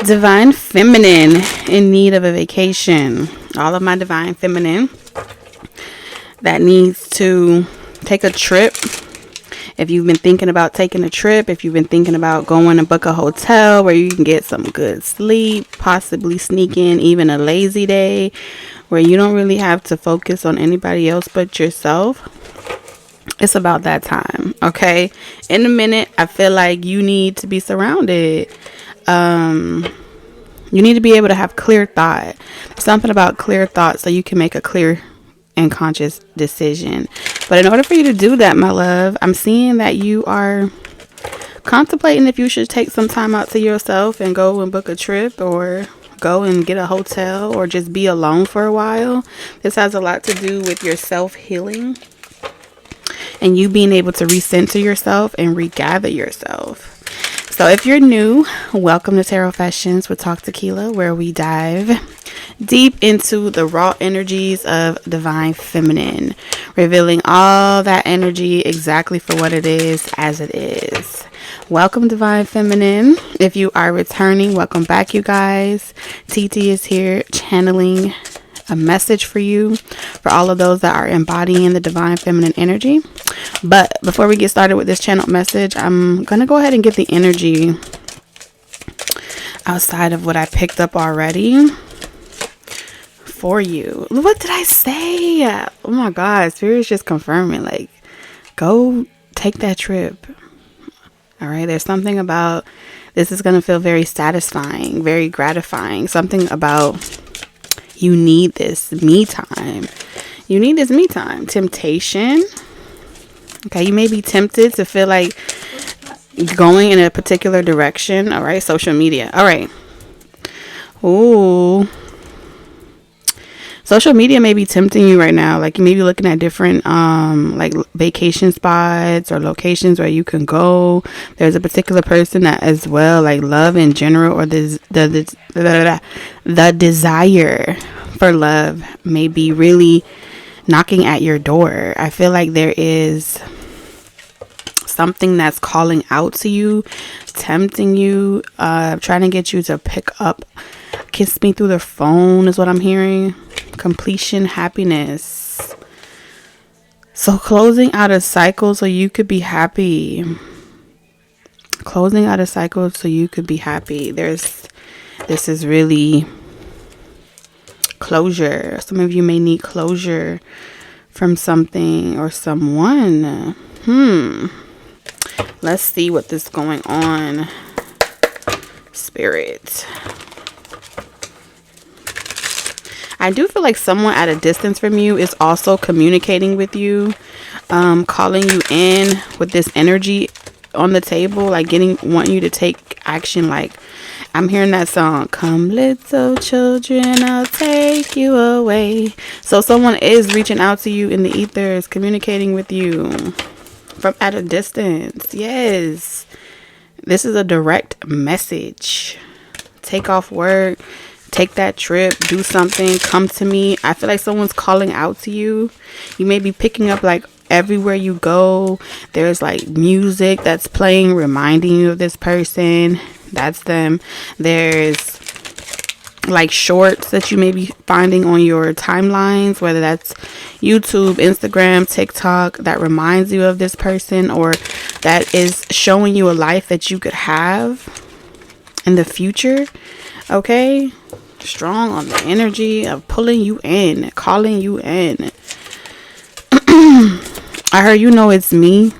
Divine Feminine in need of a vacation. All of my Divine Feminine that needs to take a trip. If you've been thinking about taking a trip, if you've been thinking about going to book a hotel where you can get some good sleep, possibly sneak in even a lazy day where you don't really have to focus on anybody else but yourself, it's about that time, okay? In a minute, I feel like you need to be surrounded. You need to be able to have clear thought. Something about clear thought so you can make a clear and conscious decision. But in order for you to do that, my love, I'm seeing that you are contemplating if you should take some time out to yourself and go and book a trip or go and get a hotel or just be alone for a while. This has a lot to do with your self-healing and you being able to recenter yourself and regather yourself. So if you're new, welcome to Tarot Fessions with Talk Tequila, where we dive deep into the raw energies of Divine Feminine, revealing all that energy exactly for what it is as it is. Welcome, Divine Feminine. If you are returning, welcome back, you guys. TT is here channeling a message for you, for all of those that are embodying the Divine Feminine energy. But before we get started with this channel message, I'm going to go ahead and get the energy outside of what I picked up already for you. What did I say? Oh my God, Spirit's just confirming, like, go take that trip. All right, there's something about this is going to feel very satisfying, very gratifying. Something about you need this me time. You need this me time. Temptation. Okay, you may be tempted to feel like going in a particular direction. All right, social media. All right. Ooh. Social media may be tempting you right now. Like you may be looking at different like vacation spots or locations where you can go. There's a particular person that as well, like love in general, or the desire for love may be really knocking at your door. I feel like there is something that's calling out to you, tempting you, trying to get you to pick up. Kiss me through the phone is what I'm hearing. Completion, happiness. So closing out a cycle so you could be happy. Closing out a cycle so you could be happy. This is really closure. Some of you may need closure from something or someone. Let's see what is going on, Spirit. I do feel like someone at a distance from you is also communicating with you, calling you in with this energy on the table, like wanting you to take action. Like I'm hearing that song, "Come little children, I'll take you away." So someone is reaching out to you in the ethers, communicating with you from at a distance. Yes, this is a direct message. Take off work. Take that trip, do something, come to me. I feel like someone's calling out to you. You may be picking up like everywhere you go. There's like music that's playing, reminding you of this person. That's them. There's like shorts that you may be finding on your timelines, whether that's YouTube, Instagram, TikTok, that reminds you of this person or that is showing you a life that you could have in the future. Okay, strong on the energy of pulling you in, calling you in. I heard it's me.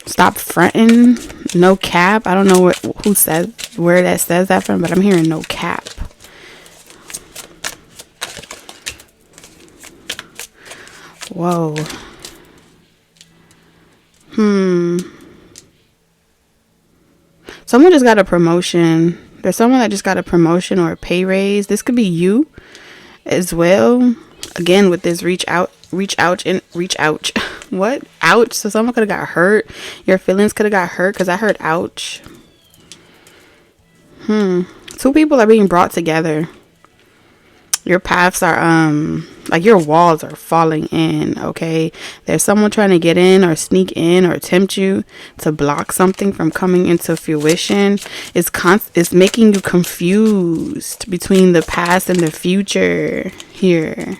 Stop fronting. No cap. I don't know where that says that from, but I'm hearing no cap. Whoa. Someone just got a promotion. There's someone that just got a promotion or a pay raise. This could be you as well. Again, with this reach out. What? Ouch. So someone could have got hurt. Your feelings could have got hurt because I heard ouch. Two people are being brought together. Your paths are like your walls are falling in, okay? There's someone trying to get in or sneak in or tempt you to block something from coming into fruition. It's making you confused between the past and the future here.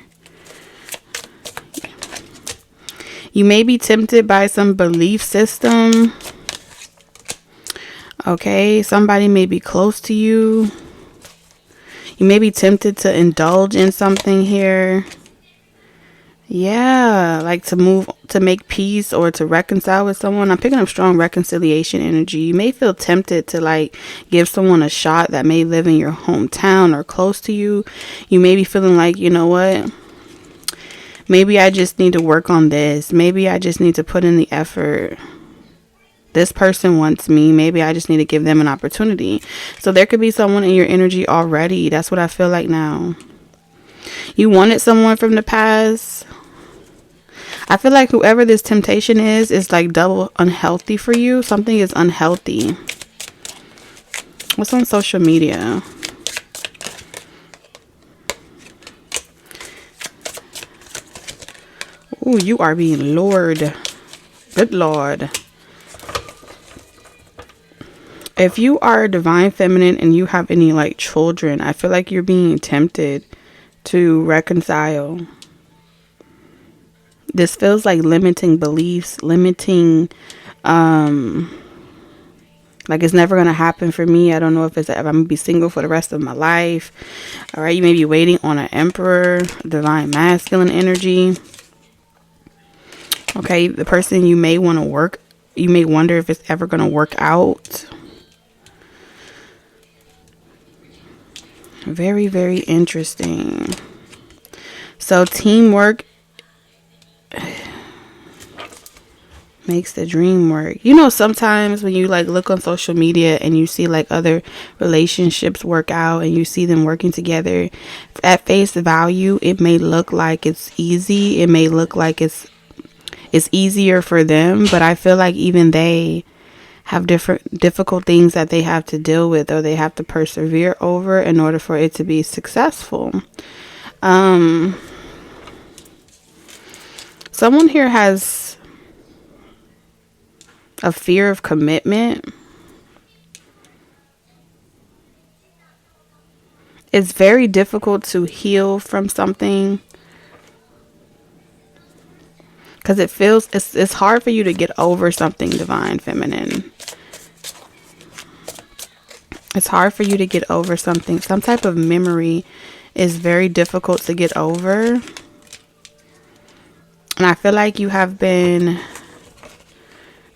You may be tempted by some belief system. Okay, somebody may be close to you. You may be tempted to indulge in something here. Yeah, like to make peace or to reconcile with someone. I'm picking up strong reconciliation energy. You may feel tempted to like give someone a shot that may live in your hometown or close to you. You may be feeling like, you know what? Maybe I just need to work on this. Maybe I just need to put in the effort. This person wants me. Maybe I just need to give them an opportunity. So there could be someone in your energy already. That's what I feel like now. You wanted someone from the past. I feel like whoever this temptation is like double unhealthy for you. Something is unhealthy. What's on social media? Ooh, you are being lured. Good Lord. If you are divine feminine and you have any like children, I feel like you're being tempted to reconcile. This feels like limiting beliefs, limiting, like it's never going to happen for me. I don't know if I'm going to be single for the rest of my life. All right. You may be waiting on an emperor, divine masculine energy. Okay. The person you may want to work, you may wonder if it's ever going to work out. Very, very interesting. So teamwork makes the dream work. You know, sometimes when you like look on social media and you see like other relationships work out and you see them working together, at face value, it may look like it's easy. It may look like it's easier for them, but I feel like even they have difficult things that they have to deal with or they have to persevere over in order for it to be successful. Someone here has a fear of commitment. It's very difficult to heal from something because it feels it's hard for you to get over something, divine feminine. It's hard for you to get over something. Some type of memory is very difficult to get over. And I feel like you have been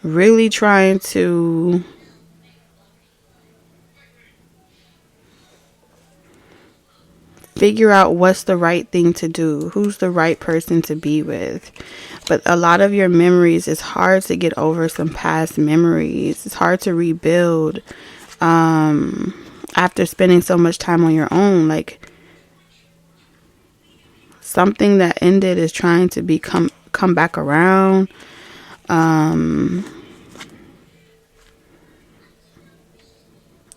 really trying to figure out what's the right thing to do. Who's the right person to be with. But a lot of your memories, it's hard to get over some past memories. It's hard to rebuild after spending so much time on your own. Like something that ended is trying to come back around. And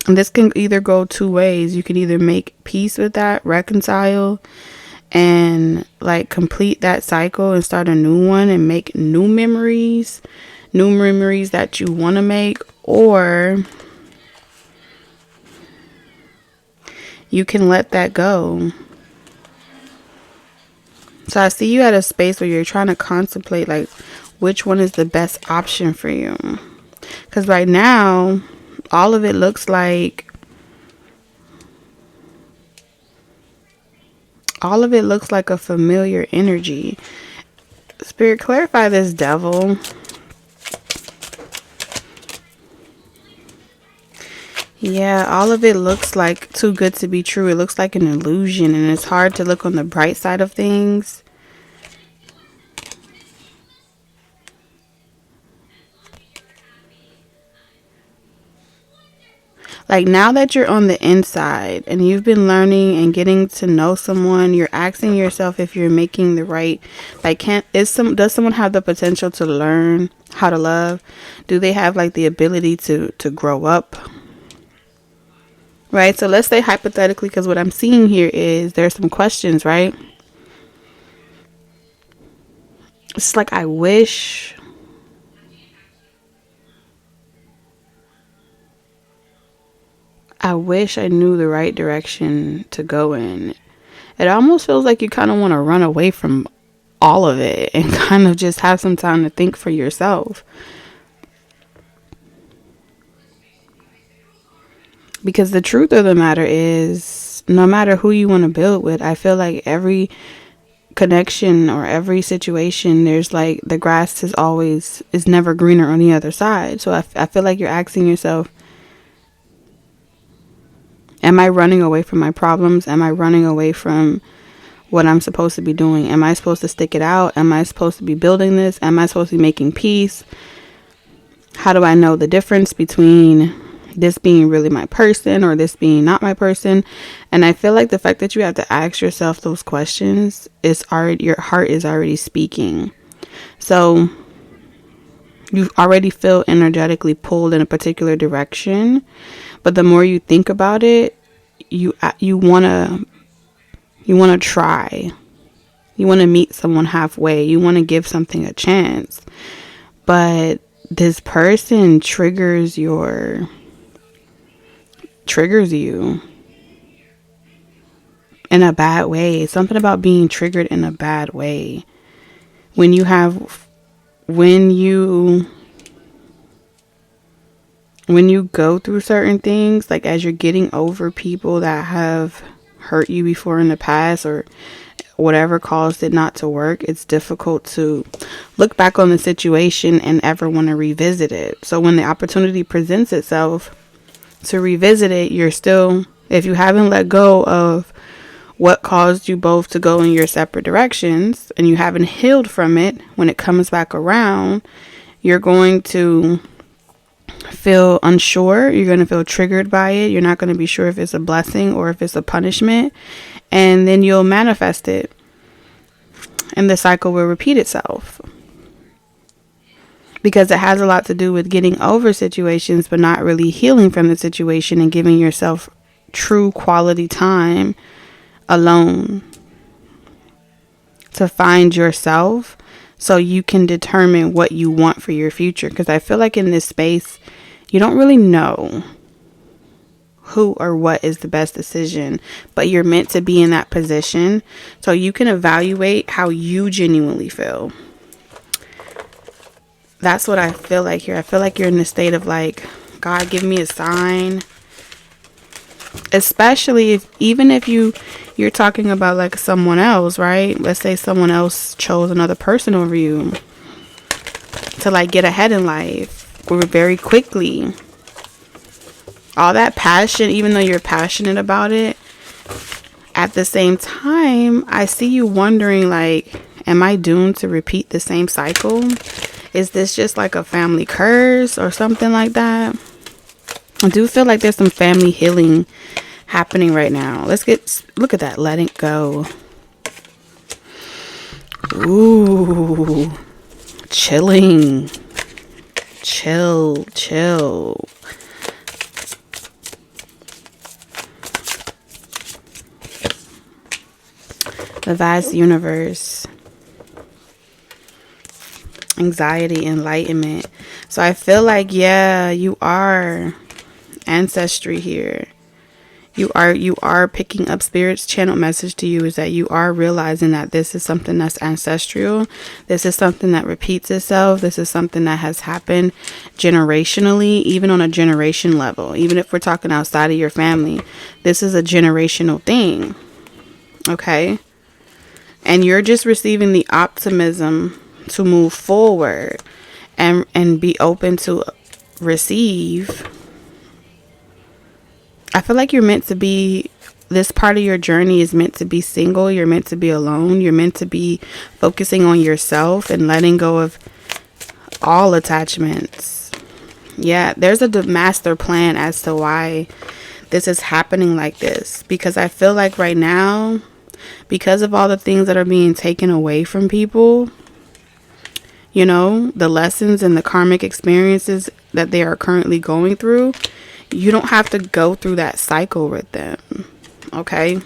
this can either go two ways. You can either make peace with that, reconcile, and like complete that cycle and start a new one and make new memories that you want to make, or you can let that go. So I see you at a space where you're trying to contemplate like which one is the best option for you. Because right now, all of it looks like a familiar energy. Spirit, clarify this, devil. Yeah, all of it looks like too good to be true. It looks like an illusion, and it's hard to look on the bright side of things. Like now that you're on the inside and you've been learning and getting to know someone, you're asking yourself if you're making the right, like does someone have the potential to learn how to love? Do they have like the ability to grow up? right? So let's say hypothetically, because what I'm seeing here is there's some questions, right? It's like, I wish I knew the right direction to go in. It almost feels like you kind of want to run away from all of it and kind of just have some time to think for yourself. Because the truth of the matter is, no matter who you want to build with, I feel like every connection or every situation, there's like, the grass is never greener on the other side. So I feel like you're asking yourself, am I running away from my problems? Am I running away from what I'm supposed to be doing? Am I supposed to stick it out? Am I supposed to be building this? Am I supposed to be making peace? How do I know the difference between this being really my person or this being not my person? And I feel like the fact that you have to ask yourself those questions is already, your heart is already speaking. So you already feel energetically pulled in a particular direction, but the more you think about it, you want to try. You want to meet someone halfway. You want to give something a chance. But this person triggers you in a bad way. Something about being triggered in a bad way. When you go through certain things, like as you're getting over people that have hurt you before in the past or whatever caused it not to work, it's difficult to look back on the situation and ever want to revisit it. So when the opportunity presents itself to revisit it, you're still, if you haven't let go of what caused you both to go in your separate directions and you haven't healed from it, when it comes back around, you're going to feel unsure. You're going to feel triggered by it. You're not going to be sure if it's a blessing or if it's a punishment. And then you'll manifest it. And the cycle will repeat itself. Because it has a lot to do with getting over situations, but not really healing from the situation and giving yourself true quality time alone to find yourself, so you can determine what you want for your future. Because I feel like in this space, you don't really know who or what is the best decision, but you're meant to be in that position so you can evaluate how you genuinely feel. That's what I feel like here. I feel like you're in the state of like, God, give me a sign. Especially even if you're talking about like someone else, right? Let's say someone else chose another person over you to like get ahead in life very quickly. All that passion, even though you're passionate about it, at the same time, I see you wondering like, am I doomed to repeat the same cycle? Is this just like a family curse or something like that? I do feel like there's some family healing happening right now. Look at that. Letting go. Ooh. Chilling. Chill. The vast universe. Anxiety, enlightenment. So I feel like, yeah, you are ancestry here. You are picking up Spirit's channel message to you is that you are realizing that this is something that's ancestral. This is something that repeats itself. This is something that has happened generationally, even on a generation level. Even if we're talking outside of your family, this is a generational thing. Okay? And you're just receiving the optimism to move forward and be open to receive. I feel like you're meant to be, this part of your journey is meant to be single. You're meant to be alone. You're meant to be focusing on yourself and letting go of all attachments. Yeah, there's a master plan as to why this is happening like this. Because I feel like right now, because of all the things that are being taken away from people, you know, the lessons and the karmic experiences that they are currently going through, you don't have to go through that cycle with them. Okay.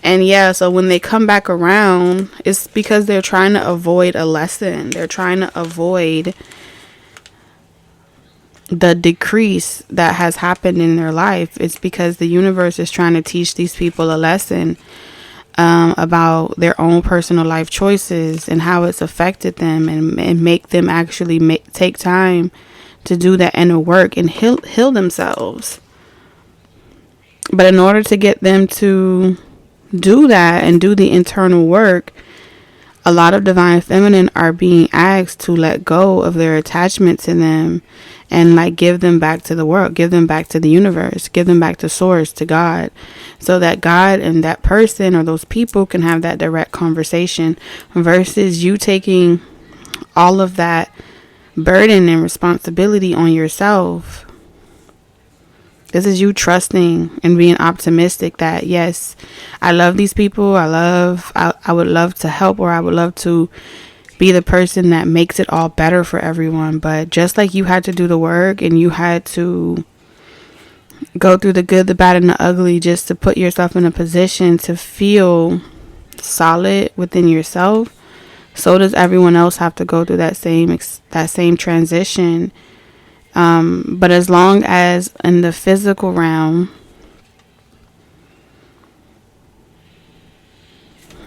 And yeah, so when they come back around, it's because they're trying to avoid a lesson. They're trying to avoid the decrease that has happened in their life. It's because the universe is trying to teach these people a lesson about their own personal life choices and how it's affected them, and make them actually take time to do that inner work and heal themselves. But in order to get them to do that and do the internal work, a lot of divine feminine are being asked to let go of their attachment to them and like give them back to the world, give them back to the universe, give them back to source, to God, so that God and that person or those people can have that direct conversation, versus you taking all of that burden and responsibility on yourself. This is you trusting and being optimistic that, yes, I love these people. I would love to help, or I would love to be the person that makes it all better for everyone. But just like you had to do the work and you had to go through the good, the bad, and the ugly just to put yourself in a position to feel solid within yourself, so does everyone else have to go through that same transition. But as long as in the physical realm,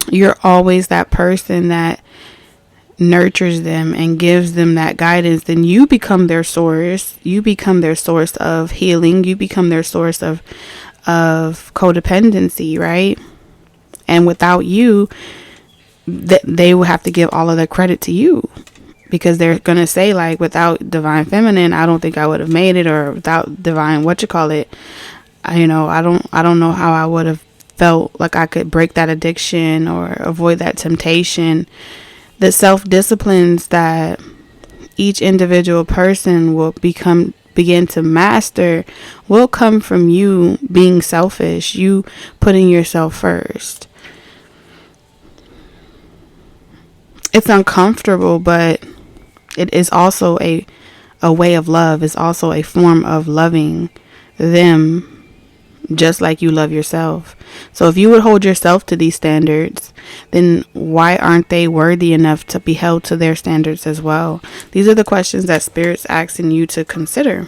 you're always that person that nurtures them and gives them that guidance, then you become their source. You become their source of healing. You become their source of codependency, right? And without you, they will have to give all of the credit to you. Because they're going to say, like, without divine feminine, I don't think I would have made it, or without divine, I don't know how I would have felt like I could break that addiction or avoid that temptation. The self-disciplines that each individual person will begin to master will come from you being selfish, you putting yourself first. It's uncomfortable, but it is also a way of love. It's also a form of loving them just like you love yourself. So if you would hold yourself to these standards, then why aren't they worthy enough to be held to their standards as well? These are the questions that Spirit's asking you to consider.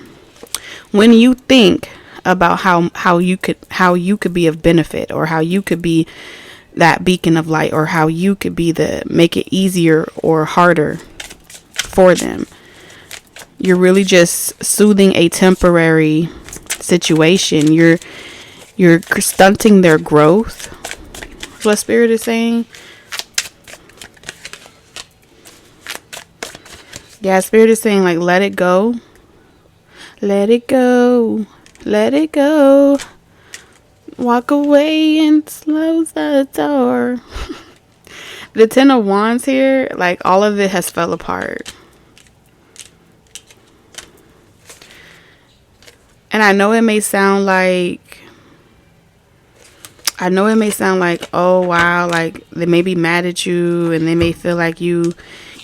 When you think about how you could be of benefit, or how you could be that beacon of light, or how you could be make it easier or harder for them, you're really just soothing a temporary situation. You're stunting their growth. That's what Spirit is saying. Yeah, Spirit is saying, like, let it go. Let it go. Let it go. Walk away and close the door. The Ten of Wands here, like, all of it has fell apart. And I know it may sound like, oh wow, like they may be mad at you, and they may feel like you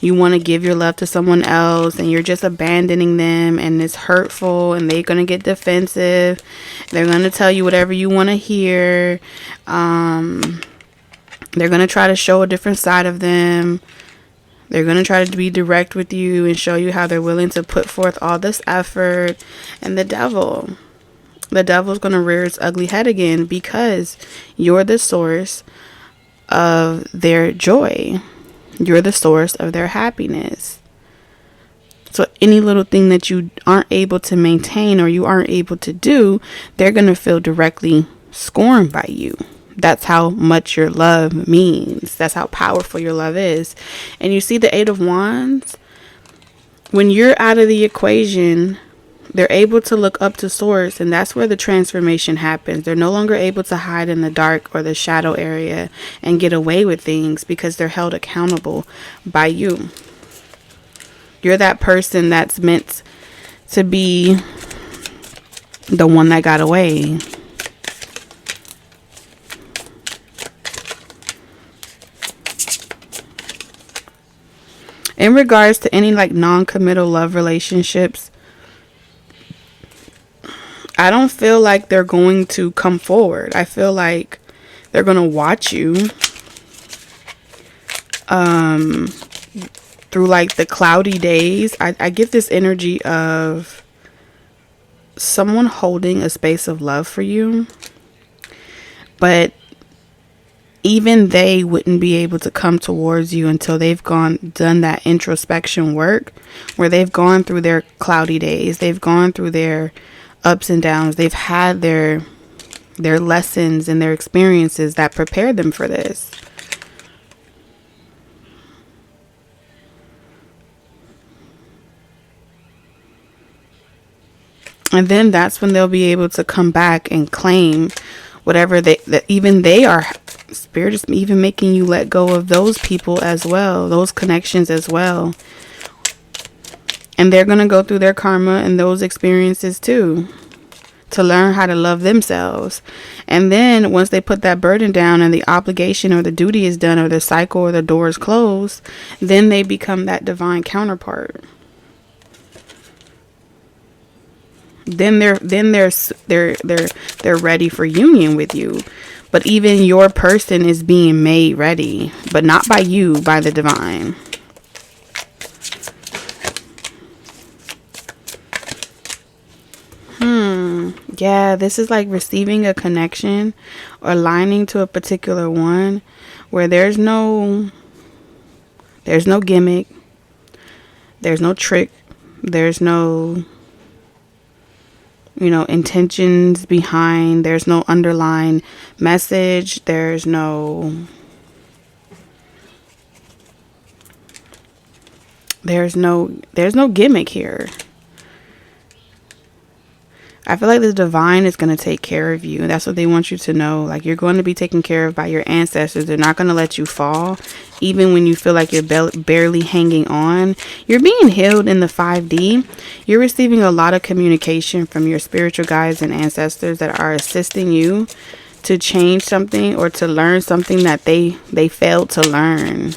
want to give your love to someone else and you're just abandoning them, and it's hurtful, and they're going to get defensive. They're going to tell you whatever you want to hear. They're going to try to show a different side of them. They're going to try to be direct with you and show you how they're willing to put forth all this effort. And the devil's going to rear its ugly head again, because you're the source of their joy. You're the source of their happiness. So any little thing that you aren't able to maintain or you aren't able to do, they're going to feel directly scorned by you. That's how much your love means. That's how powerful your love is. And you see the Eight of Wands? When you're out of the equation, they're able to look up to source, and that's where the transformation happens. They're no longer able to hide in the dark or the shadow area and get away with things, because they're held accountable by you. You're that person that's meant to be the one that got away. In regards to any like non-committal love relationships, I don't feel like they're going to come forward. I feel like they're going to watch you through like the cloudy days. I get this energy of someone holding a space of love for you, but even they wouldn't be able to come towards you until they've done that introspection work, where they've gone through their cloudy days, they've gone through their ups and downs, they've had their lessons and their experiences that prepared them for this. And then that's when they'll be able to come back and claim whatever they are. Spirit is even making you let go of those people as well, those connections as well. And they're going to go through their karma and those experiences too, to learn how to love themselves. And then once they put that burden down and the obligation or the duty is done, or the cycle or the door is closed, then they become that divine counterpart. Then they're ready for union with you. But even your person is being made ready, but not by you, by the divine. Yeah, this is like receiving a connection or aligning to a particular one where there's no gimmick, there's no trick, there's no intentions behind, there's no underlying message, there's no gimmick here. I feel like the divine is going to take care of you. That's what they want you to know. Like, you're going to be taken care of by your ancestors. They're not going to let you fall. Even when you feel like you're barely hanging on. You're being healed in the 5D. You're receiving a lot of communication from your spiritual guides and ancestors that are assisting you to change something or to learn something that they failed to learn.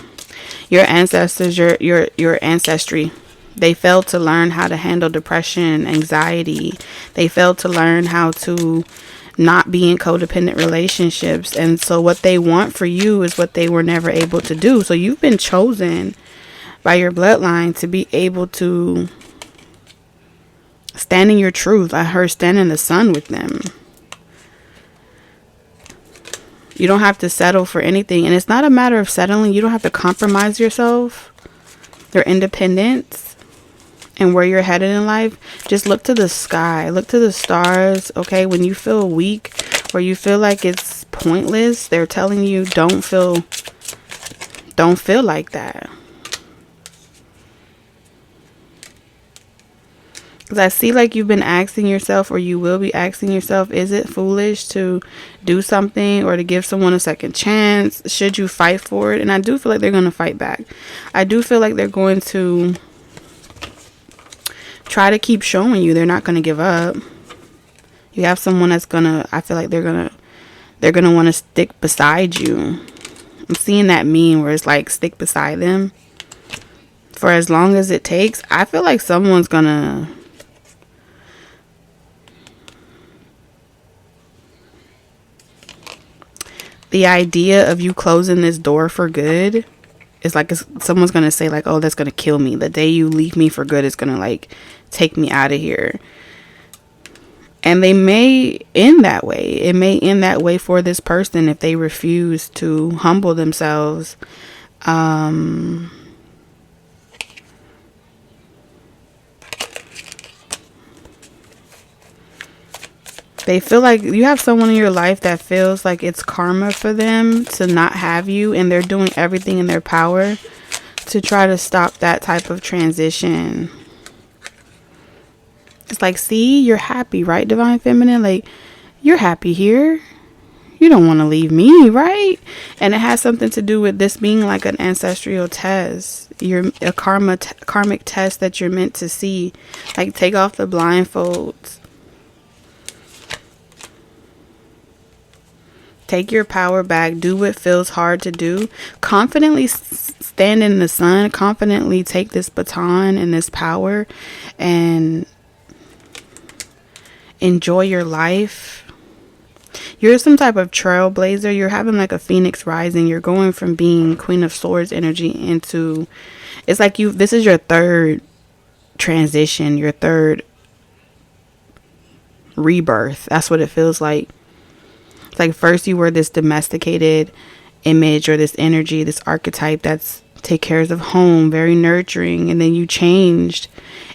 Your ancestors, your ancestry, they failed to learn how to handle depression and anxiety. They failed to learn how to not be in codependent relationships. And so what they want for you is what they were never able to do. So you've been chosen by your bloodline to be able to stand in your truth. I heard stand in the sun with them. You don't have to settle for anything. And it's not a matter of settling. You don't have to compromise yourself, your independence, and where you're headed in life. Just look to the sky, look to the stars. Okay, when you feel weak or you feel like it's pointless, they're telling you don't feel like that. Because I see like you've been asking yourself, or you will be asking yourself, is it foolish to do something or to give someone a second chance? Should you fight for it? And I do feel like they're going to fight back. I do feel like they're going to try to keep showing you they're not going to give up. You have someone that's I feel like they're going to want to stick beside you. I'm seeing that meme where it's like stick beside them for as long as it takes. I feel like someone's going to the idea of you closing this door for good is like someone's going to say like, oh, that's going to kill me. The day you leave me for good is going to like take me out of here. And they may end that way. It may end that way for this person if they refuse to humble themselves. They feel like you have someone in your life that feels like it's karma for them to not have you, and they're doing everything in their power to try to stop that type of transition. It's like, see, you're happy, right, Divine Feminine? Like, you're happy here. You don't want to leave me, right? And it has something to do with this being like an ancestral test. You're a karmic test that you're meant to see. Like, take off the blindfolds. Take your power back. Do what feels hard to do. Confidently stand in the sun. Confidently take this baton and this power and enjoy your life. You're some type of trailblazer. You're having like a phoenix rising. You're going from being Queen of Swords energy into, it's like this is your third transition, your third rebirth. That's what it feels like. It's like first you were this domesticated image or this energy, this archetype that's take cares of home, very nurturing, and then you changed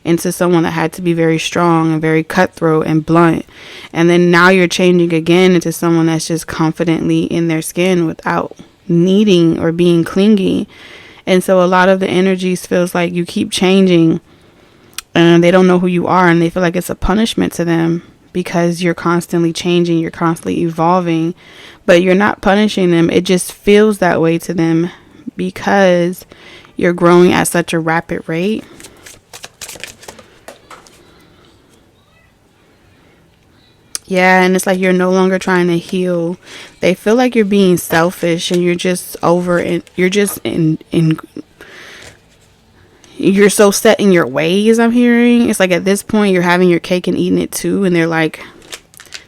into someone that had to be very strong and very cutthroat and blunt, and then now you're changing again into someone that's just confidently in their skin without needing or being clingy. And so a lot of the energies feels like you keep changing and they don't know who you are, and they feel like it's a punishment to them because you're constantly changing, you're constantly evolving, but you're not punishing them. It just feels that way to them because you're growing at such a rapid rate. Yeah, and it's like you're no longer trying to heal. They feel like you're being selfish and you're just you're so set in your ways, I'm hearing. It's like at this point you're having your cake and eating it too, and they're like,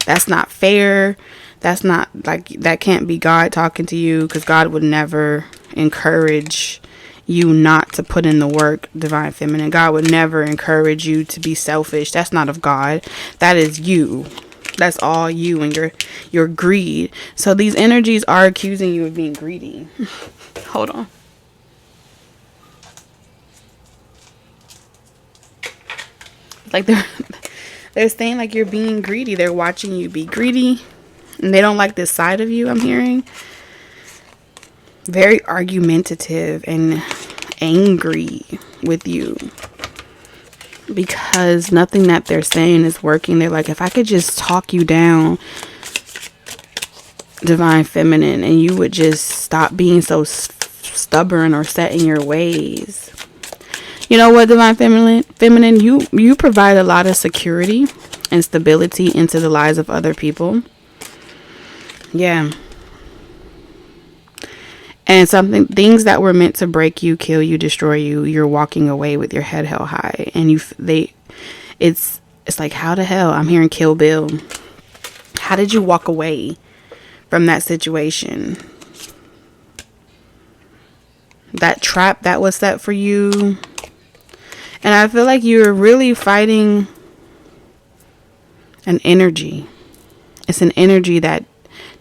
that's not fair. That's not, like, that can't be God talking to you, because God would never encourage you not to put in the work, Divine Feminine. God would never encourage you to be selfish. That's not of God. That is you. That's all you and your greed. So these energies are accusing you of being greedy. Hold on. Like they're saying like you're being greedy. They're watching you be greedy. And they don't like this side of you, I'm hearing. Very argumentative and angry with you because nothing that they're saying is working. They're like, if I could just talk you down, Divine Feminine, and you would just stop being so stubborn or set in your ways. You know what, Divine Feminine, you provide a lot of security and stability into the lives of other people. Yeah. And things that were meant to break you, kill you, destroy you, you're walking away with your head held high. And it's like, how the hell? I'm hearing Kill Bill. How did you walk away from that situation? That trap that was set for you. And I feel like you're really fighting an energy. It's an energy that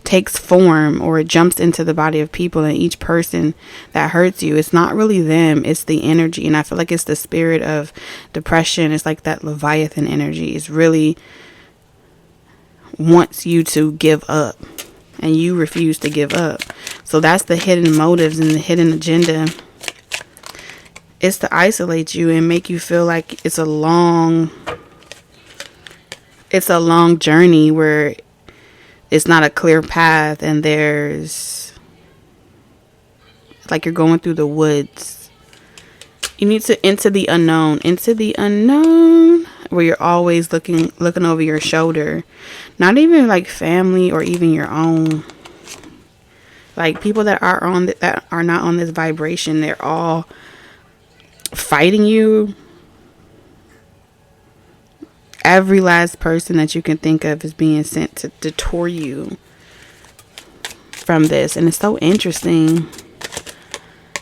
takes form, or it jumps into the body of people, and each person that hurts you, it's not really them, it's the energy. And I feel like it's the spirit of depression. It's like that Leviathan energy. It's really wants you to give up, and you refuse to give up. So that's the hidden motives and the hidden agenda. It's to isolate you and make you feel like it's a long journey where it's not a clear path, and there's like you're going through the woods. You need to into the unknown, where you're always looking over your shoulder. Not even like family or even your own, like people that are not on this vibration. They're all fighting you. Every last person that you can think of is being sent to detour you from this. And it's so interesting.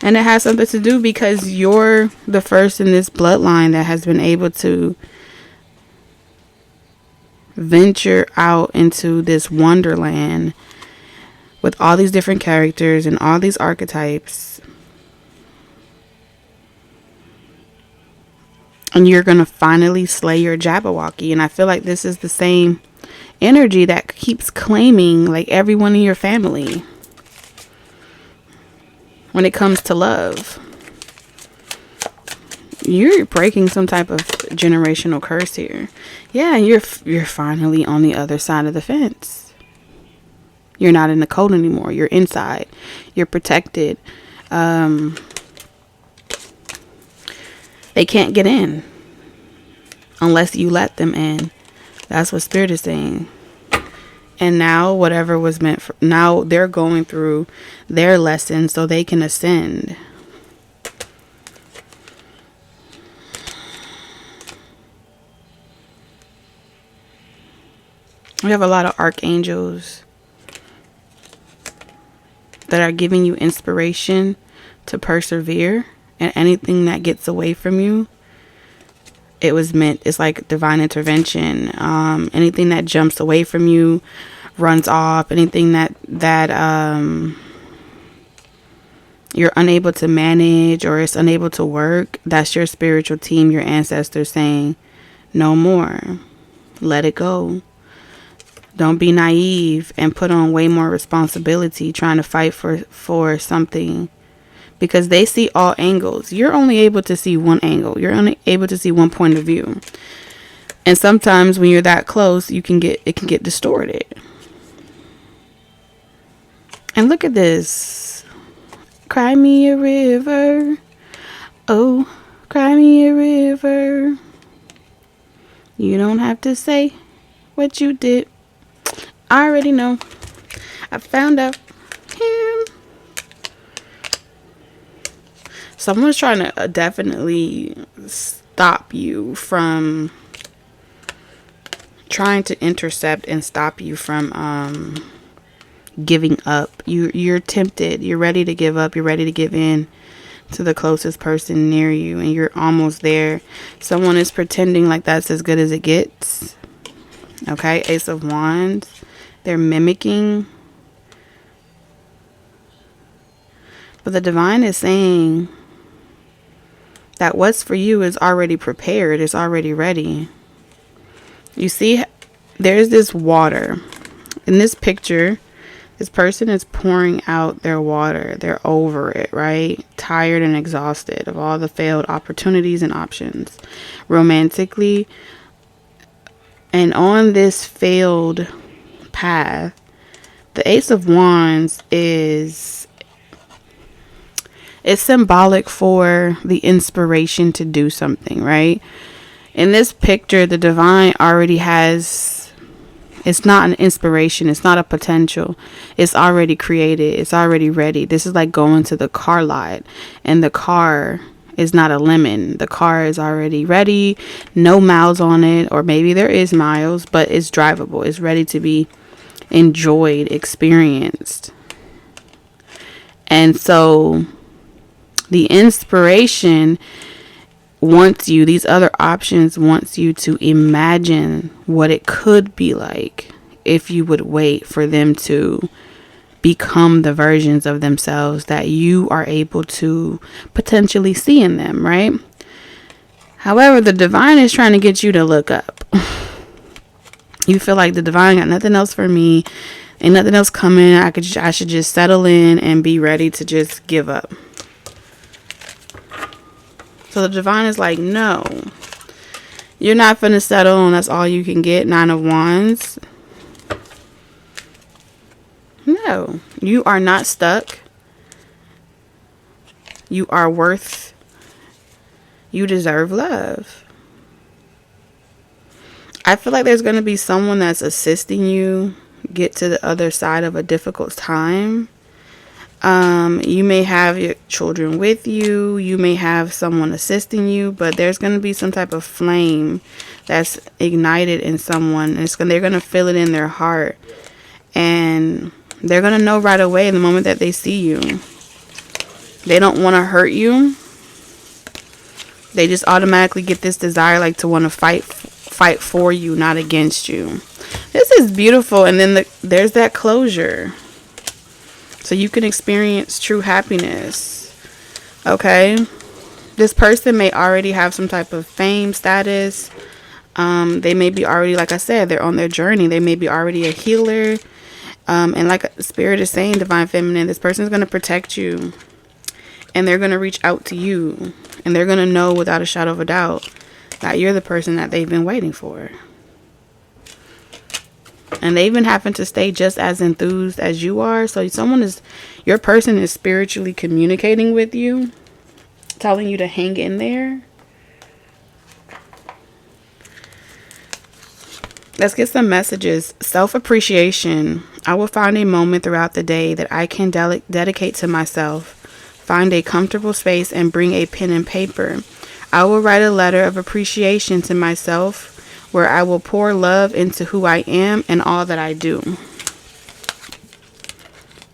And it has something to do because you're the first in this bloodline that has been able to venture out into this wonderland with all these different characters and all these archetypes. And you're going to finally slay your Jabberwocky. And I feel like this is the same energy that keeps claiming like everyone in your family when it comes to love. You're breaking some type of generational curse here. Yeah, you're finally on the other side of the fence. You're not in the cold anymore. You're inside. You're protected. They can't get in unless you let them in. That's what Spirit is saying. And now whatever was meant for, now they're going through their lesson so they can ascend. We have a lot of archangels that are giving you inspiration to persevere, and anything that gets away from you, it's like divine intervention. Anything that jumps away from you, runs off, anything that you're unable to manage or it's unable to work, that's your spiritual team, your ancestors saying, no more. Let it go. Don't be naive and put on way more responsibility trying to fight for something, because they see all angles. You're only able to see one angle. You're only able to see one point of view. And sometimes when you're that close, it can get distorted. And look at this. Cry me a river. Oh, cry me a river. You don't have to say what you did. I already know. I found out him. Someone's trying to definitely stop you from trying to intercept and stop you from giving up. You're tempted. You're ready to give up. You're ready to give in to the closest person near you, and you're almost there. Someone is pretending like that's as good as it gets. Okay, Ace of Wands. They're mimicking. But the divine is saying that what's for you is already prepared. It's already ready. You see, there's this water. In this picture, this person is pouring out their water. They're over it, right? Tired and exhausted of all the failed opportunities and options. Romantically, and on this failed path, the Ace of Wands is symbolic for the inspiration to do something, right? In this picture, the divine already has, it's not an inspiration, it's not a potential, it's already created, it's already ready. This is like going to the car lot, and the car is not a lemon. The car is already ready, no miles on it, or maybe there is miles, but it's drivable, it's ready to be enjoyed, experienced. And so the inspiration wants you, these other options wants you to imagine what it could be like if you would wait for them to become the versions of themselves that you are able to potentially see in them, right? However, the divine is trying to get you to look up. You feel like the divine got nothing else for me, ain't nothing else coming. I should just settle in and be ready to just give up. So the divine is like, no, you're not finna settle and that's all you can get. 9 of Wands. No, you are not stuck. You are worth, you deserve love. I feel like there's going to be someone that's assisting you get to the other side of a difficult time. You may have your children with you. You may have someone assisting you, but there's going to be some type of flame that's ignited in someone. They're going to feel it in their heart, and they're going to know right away the moment that they see you. They don't want to hurt you. They just automatically get this desire, like to want to fight for you, not against you. This is beautiful. And then there's that closure, so you can experience true happiness. Okay, this person may already have some type of fame, status. They may be already, like I said, they're on their journey. They may be already a healer. And like Spirit is saying, Divine Feminine, this person is going to protect you, and they're going to reach out to you, and they're going to know without a shadow of a doubt that you're the person that they've been waiting for. And they've been having to stay just as enthused as you are. So your person is spiritually communicating with you, telling you to hang in there. Let's get some messages. Self-appreciation. I will find a moment throughout the day that I can dedicate to myself. Find a comfortable space and bring a pen and paper. I will write a letter of appreciation to myself where I will pour love into who I am and all that I do.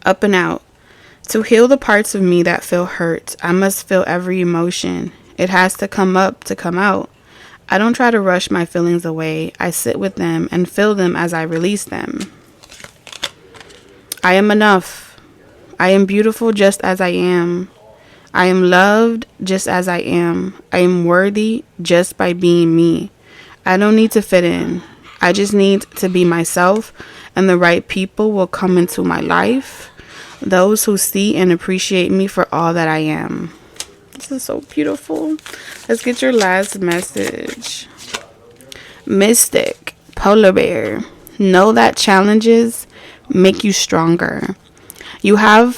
Up and out. To heal the parts of me that feel hurt, I must feel every emotion. It has to come up to come out. I don't try to rush my feelings away. I sit with them and feel them as I release them. I am enough. I am beautiful just as I am. I am loved just as I am. I am worthy just by being me. I don't need to fit in. I just need to be myself, and the right people will come into my life. Those who see and appreciate me for all that I am. This is so beautiful. Let's get your last message. Mystic, polar bear. Know that challenges make you stronger. You have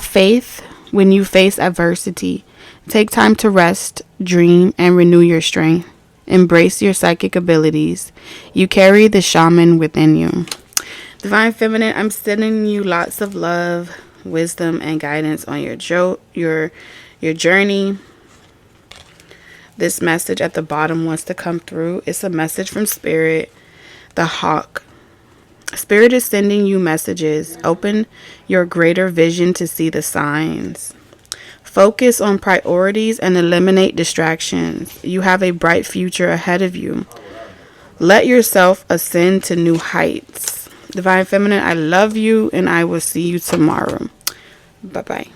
faith when you face adversity. Take time to rest, dream, and renew your strength. Embrace your psychic abilities. You carry the shaman within you. Divine Feminine, I'm sending you lots of love, wisdom, and guidance on your journey. This message at the bottom wants to come through. It's a message from Spirit, the hawk. Spirit is sending you messages. Open your greater vision to see the signs. Focus on priorities and eliminate distractions. You have a bright future ahead of you. Let yourself ascend to new heights. Divine Feminine, I love you, and I will see you tomorrow. Bye-bye.